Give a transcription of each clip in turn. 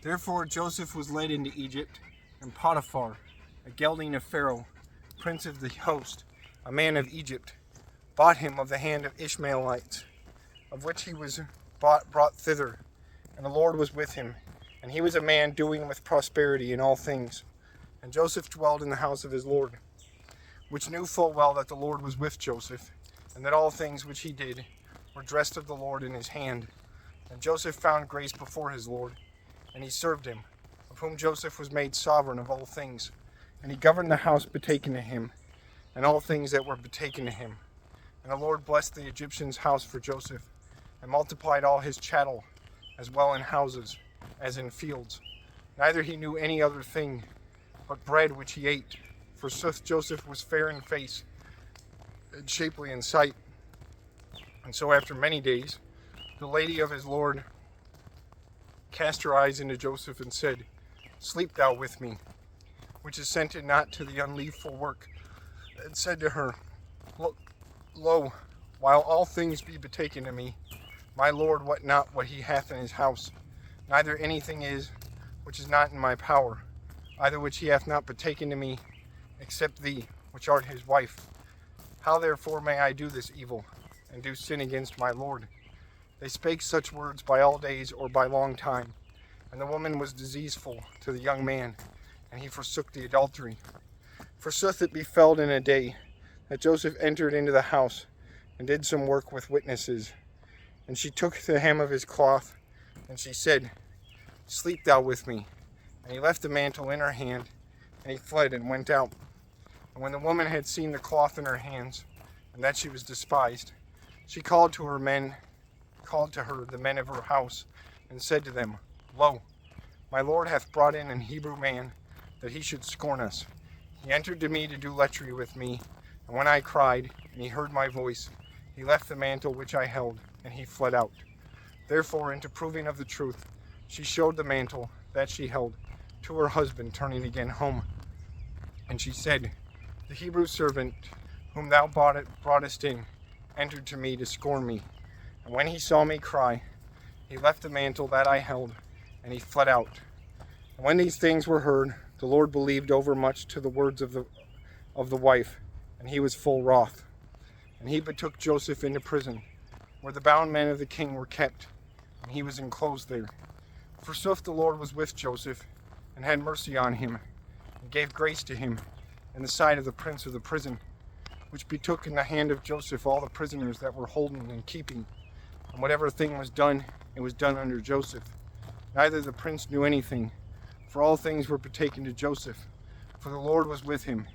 Therefore Joseph was led into Egypt, and Potiphar, a gelding of Pharaoh, prince of the host, a man of Egypt, bought him of the hand of Ishmaelites, of which he was brought thither. And the Lord was with him, and he was a man doing with prosperity in all things. And Joseph dwelled in the house of his Lord, which knew full well that the Lord was with Joseph, and that all things which he did were dressed of the Lord in his hand. And Joseph found grace before his Lord, and he served him, of whom Joseph was made sovereign of all things. And he governed the house betaken to him, and all things that were betaken to him. And the Lord blessed the Egyptian's house for Joseph, and multiplied all his chattel, as well in houses as in fields. Neither he knew any other thing but bread which he ate. For sooth Joseph was fair in face, and shapely in sight. And so after many days, the lady of his Lord cast her eyes into Joseph and said, Sleep thou with me, which assented not to the unleaveful work, and said to her, Lo, while all things be betaken to me, my Lord wot not what he hath in his house, neither anything is which is not in my power, either which he hath not betaken to me, except thee, which art his wife. How therefore may I do this evil, and do sin against my Lord? They spake such words by all days or by long time. And the woman was diseaseful to the young man, and he forsook the adultery. Forsooth it befell in a day that Joseph entered into the house, and did some work with witnesses. And she took the hem of his cloth, and she said, Sleep thou with me. And he left the mantle in her hand, and he fled and went out. And when the woman had seen the cloth in her hands, and that she was despised, she called to her the men of her house, and said to them, Lo, my Lord hath brought in an Hebrew man, that he should scorn us. He entered to me to do lechery with me, and when I cried, and he heard my voice, he left the mantle which I held, and he fled out. Therefore, into proving of the truth, she showed the mantle that she held to her husband, turning again home. And she said, The Hebrew servant whom thou broughtest in entered to me to scorn me. And when he saw me cry, he left the mantle that I held, and he fled out. And when these things were heard, the Lord believed overmuch to the words of the wife, and he was full wroth. And he betook Joseph into prison, where the bound men of the king were kept, and he was enclosed there. Forsooth the Lord was with Joseph, and had mercy on him, and gave grace to him in the sight of the prince of the prison, which betook in the hand of Joseph all the prisoners that were holden and keeping. And whatever thing was done, it was done under Joseph. Neither the prince knew anything, for all things were betaken to Joseph, for the Lord was with him,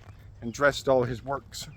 and dressed all his works.